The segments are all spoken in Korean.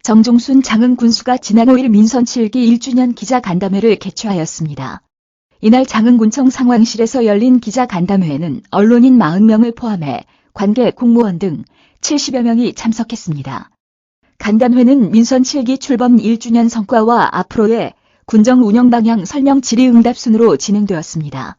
정종순 장흥 군수가 지난 5일 민선 7기 1주년 기자간담회를 개최하였습니다. 이날 장흥군청 상황실에서 열린 기자간담회에는 언론인 40명을 포함해 관계, 공무원 등 70여 명이 참석했습니다. 간담회는 민선 7기 출범 1주년 성과와 앞으로의 군정 운영 방향 설명 질의응답 순으로 진행되었습니다.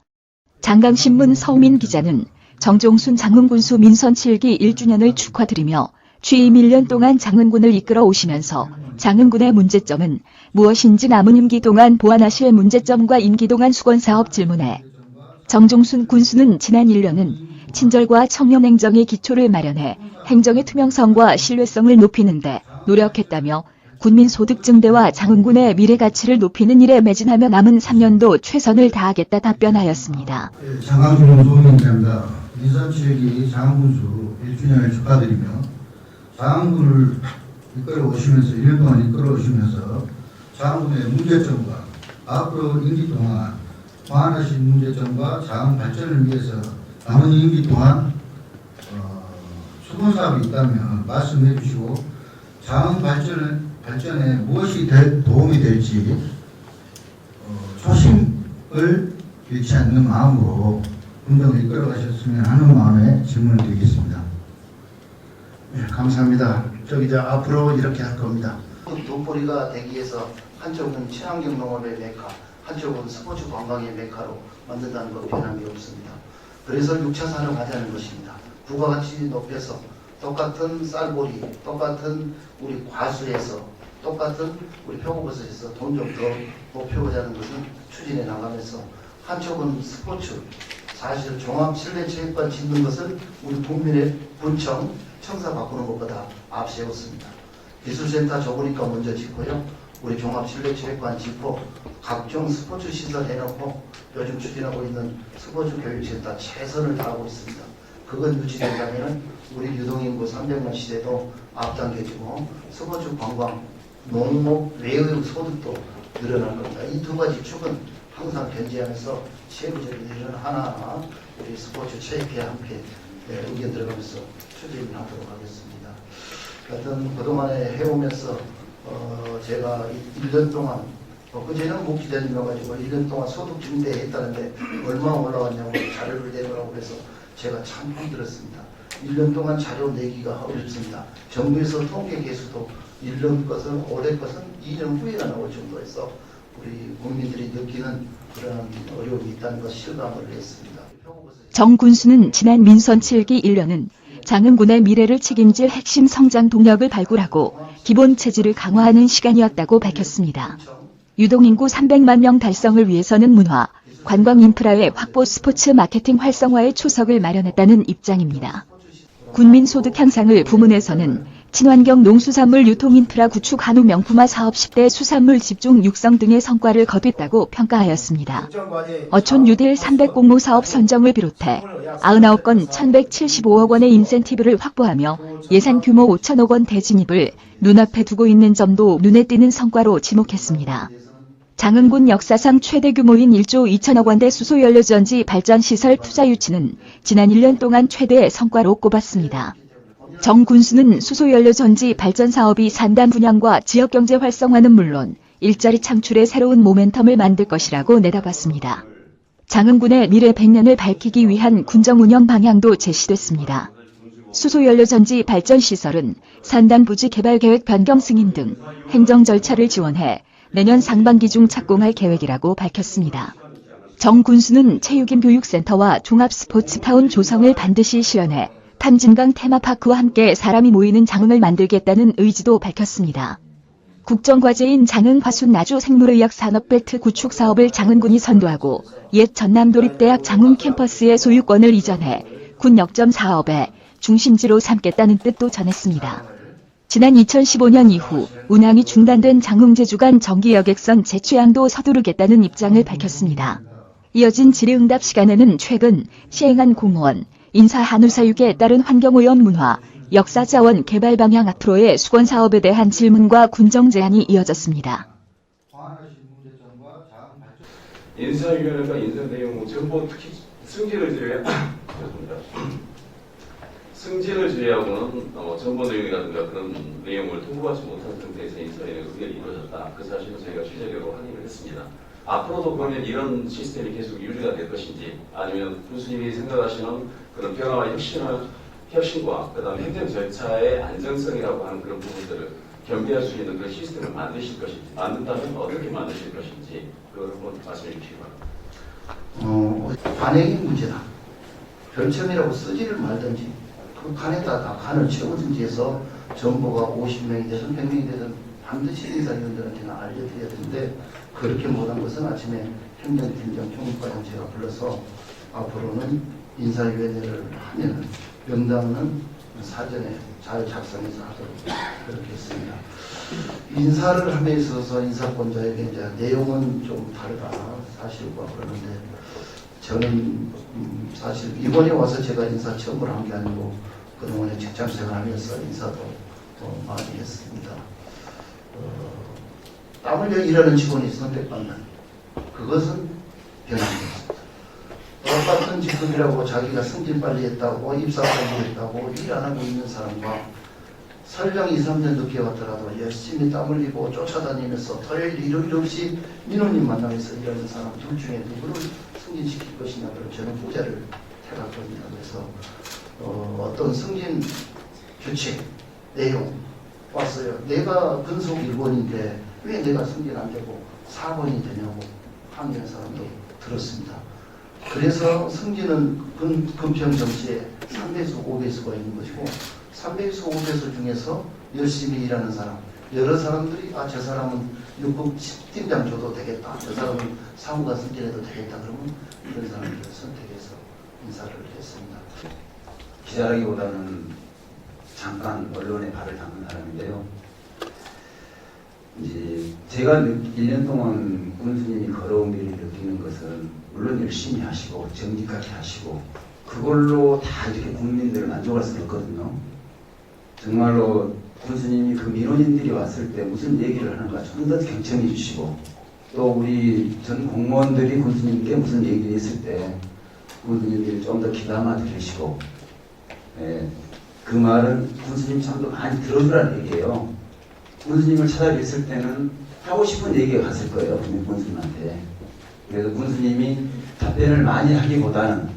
장강신문 서우민 기자는 정종순 장흥군수 민선 7기 1주년을 축하드리며 취임 1년 동안 장흥군을 이끌어 오시면서 장흥군의 문제점은 무엇인지 남은 임기 동안 보완하실 문제점과 임기 동안 수건사업 질문에 정종순 군수는 지난 1년은 친절과 청렴행정의 기초를 마련해 행정의 투명성과 신뢰성을 높이는 데 노력했다며 군민소득 증대와 장흥군의 미래 가치를 높이는 일에 매진하며 남은 3년도 최선을 다하겠다 답변하였습니다. 장강준 소민입니다. 민선 7기 장흥군수 1주년을 축하드리며 장흥군을 이끌어 오시면서 1년 동안 이끌어 오시면서 장흥군의 문제점과 앞으로 임기 동안 보완하신 문제점과 장흥 발전을 위해서 남은 임기 동안 수건사업이 있다면 말씀해 주시고 장흥 발전에 무엇이 도움이 될지 초심을 잃지 않는 마음으로 운동을 이끌어 가셨으면 하는 마음에 질문을 드리겠습니다. 네, 감사합니다. 앞으로 이렇게 할 겁니다. 돈벌이가 되기 위해서 한쪽은 친환경 농업의 메카, 한쪽은 스포츠 관광의 메카로 만든다는 것 변함이 없습니다. 그래서 6차 산업 하자는 것입니다. 부가가치 높여서 똑같은 쌀보리, 똑같은 우리 과수에서 똑같은 우리 표고버섯에서 돈 좀 더 높여보자는 것을 추진해 나가면서 한쪽은 스포츠, 사실 종합실내체육관 짓는 것을 우리 국민의 군청, 청사 바꾸는 것보다 앞세웠습니다. 기술센터 좁으니까 먼저 짓고요. 우리 종합실내체육관 짓고 각종 스포츠 시설 해놓고 요즘 추진하고 있는 스포츠 교육센터 최선을 다하고 있습니다. 그건 유지된다면 우리 유동인구 300만 시대도 앞당겨지고 스포츠 관광, 농업 외의 소득도 늘어날 겁니다. 이 두 가지 축은 항상 견제하면서 세부적인 일은 하나하나 우리 스포츠 체육회 함께 의견 들어가면서 추진을 하도록 하겠습니다. 하여튼 그동안에 해오면서 제가 1년 동안 그제는 목 기자님 와가지고 1년 동안 소득 증대했다는데 얼마 올라왔냐고 자료를 내놓으라고 해서 제가 참 힘들었습니다. 1년 동안 자료 내기가 어렵습니다. 정부에서 통계 개수도 1년 것은 올해 것은 2년 후에나 나올 정도에서 우리 국민들이 느끼는 그런 어려움이 있다는 것 실감을 했습니다. 정 군수는 지난 민선 7기 1년은 장흥군의 미래를 책임질 핵심 성장 동력을 발굴하고 기본 체질을 강화하는 시간이었다고 밝혔습니다. 유동인구 300만 명 달성을 위해서는 문화, 관광 인프라의 확보, 스포츠 마케팅 활성화의 초석을 마련했다는 입장입니다. 군민 소득 향상을 부문에서는 친환경 농수산물 유통인프라 구축, 한우 명품화 사업, 10대 수산물 집중 육성 등의 성과를 거뒀다고 평가하였습니다. 어촌 뉴딜 300공모 사업 선정을 비롯해 99건 1175억 원의 인센티브를 확보하며 예산 규모 5천억 원 대진입을 눈앞에 두고 있는 점도 눈에 띄는 성과로 지목했습니다. 장흥군 역사상 최대 규모인 1조 2천억 원대 수소연료전지 발전시설 투자 유치는 지난 1년 동안 최대의 성과로 꼽았습니다. 정 군수는 수소연료전지 발전 사업이 산단 분양과 지역경제 활성화는 물론 일자리 창출에 새로운 모멘텀을 만들 것이라고 내다봤습니다. 장흥군의 미래 100년을 밝히기 위한 군정 운영 방향도 제시됐습니다. 수소연료전지 발전시설은 산단 부지 개발 계획 변경 승인 등 행정 절차를 지원해 내년 상반기 중 착공할 계획이라고 밝혔습니다. 정 군수는 체육인 교육센터와 종합스포츠타운 조성을 반드시 실현해 탐진강 테마파크와 함께 사람이 모이는 장흥을 만들겠다는 의지도 밝혔습니다. 국정과제인 장흥 화순 나주 생물의학 산업벨트 구축 사업을 장흥군이 선도하고 옛 전남도립대학 장흥 캠퍼스의 소유권을 이전해 군 역점 사업의 중심지로 삼겠다는 뜻도 전했습니다. 지난 2015년 이후 운항이 중단된 장흥 제주 간 정기 여객선 재취항도 서두르겠다는 입장을 밝혔습니다. 이어진 질의응답 시간에는 최근 시행한 공무원, 인사 한우 사육에 따른 환경오염 문화, 역사자원 개발 방향 앞으로의 수건사업에 대한 질문과 군정 제안이 이어졌습니다. 인사위원회가 인사 내용 전부 특히 승계를 드려야 승진을 제외하고는 정보 내용이라든가 그런 내용을 통보하지 못한 상태에서 인사의 의결이 이루어졌다. 그 사실은 저희가 취재적으로 확인을 했습니다. 앞으로도 그러면 이런 시스템이 계속 유지가 될 것인지, 아니면 군수님이 생각하시는 그런 변화와 혁신과 그다음에 행정 절차의 안정성이라고 하는 그런 부분들을 겸비할 수 있는 그런 시스템을 만드실 것인지, 만든다면 어떻게 만드실 것인지 그걸 한번 말씀해 주시기 바랍니다. 관행이 문제다. 별점이라고 쓰지를 말든지 그 간에다 다 간을 채우든지 해서 정보가 50명이 되든 100명이 되든 반드시 인사위원들한테는 알려드려야 되는데 그렇게 못한 것은 아침에 행정팀장 총무과장 제가 불러서 앞으로는 인사위원회를 하면은 명단은 사전에 잘 작성해서 하도록 그렇게 했습니다. 인사를 함에 있어서 인사권자에게 이제 내용은 좀 다르다 사실과 그러는데 저는 사실 이번에 와서 제가 인사 처음으로 한 게 아니고 그동안에 직장 생활하면서 인사도 많이 했습니다. 땀 흘려 일하는 직원이 선택받는 그것은 변함이 없습니다. 똑같은 직급이라고 자기가 승진 빨리 했다고 입사 빨리 했다고 일 안 하고 있는 사람과 설령 2, 3년 늦게 왔더라도 열심히 땀 흘리고 쫓아다니면서 토요일 일요일 없이 민원인 만나면서 일하는 사람 둘 중에 누구를 승진시킬 것이냐를 저는 후자를 택할 겁니다. 그래서 어떤 승진 규칙, 내용 왔어요. 내가 근속 1번인데 왜 내가 승진 안 되고 4번이 되냐고 항의하는 사람도 들었습니다. 그래서 승진은 금평 정치에 3배수, 5배수가 있는 것이고 3배수, 5배수 중에서 열심히 일하는 사람, 여러 사람들이 저 사람은 6급 팀장 줘도 되겠다, 저 사람은 사무관 승진해도 되겠다, 그러면 그런 사람들을 선택해서 인사를 했습니다. 기자라기보다는 잠깐 언론에 발을 담근 사람인데요. 이제 제가 1년 동안 군수님이 걸어온 길을 느끼는 것은 물론 열심히 하시고 정직하게 하시고 그걸로 다 이렇게 국민들을 만족할 수는 없거든요. 정말로 군수님이 그 민원인들이 왔을 때 무슨 얘기를 하는가 좀 더 경청해 주시고 또 우리 전 공무원들이 군수님께 무슨 얘기를 했을 때 군수님들이 좀 더 귀담아 들으시고 그 말은 군수님 참도 많이 들어주라는 얘기예요. 군수님을 찾아뵀을 때는 하고 싶은 얘기가 갔을 거예요. 군수님한테. 그래서 군수님이 답변을 많이 하기보다는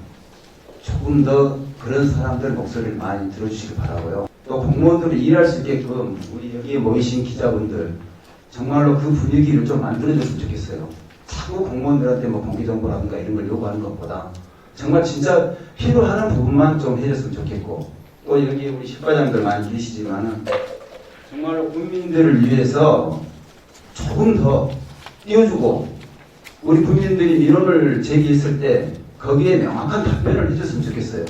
조금 더 그런 사람들 목소리를 많이 들어주시길 바라고요. 또 공무원들이 일할 수 있게끔 우리 여기에 모이신 기자분들 정말로 그 분위기를 좀 만들어줬으면 좋겠어요. 자꾸 공무원들한테 뭐 공개정보라든가 이런 걸 요구하는 것보다 정말 진짜 필요한 부분만 좀 해줬으면 좋겠고 또 여기 우리 실과장들 많이 계시지만은 정말로 국민들을 위해서 조금 더 띄워주고 우리 국민들이 민원을 제기했을 때 거기에 명확한 답변을 해줬으면 좋겠어요.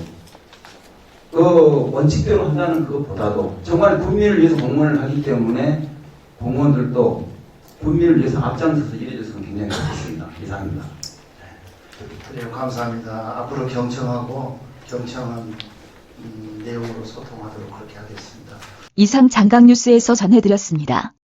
그 원칙대로 한다는 그것보다도 정말 국민을 위해서 공무원을 하기 때문에 공무원들도 국민을 위해서 앞장서서 일해줬으면 굉장히 좋겠습니다. 이상입니다. 그래요. 감사합니다. 앞으로 경청하고 경청한 내용으로 소통하도록 그렇게 하겠습니다. 이상 장강뉴스에서 전해드렸습니다.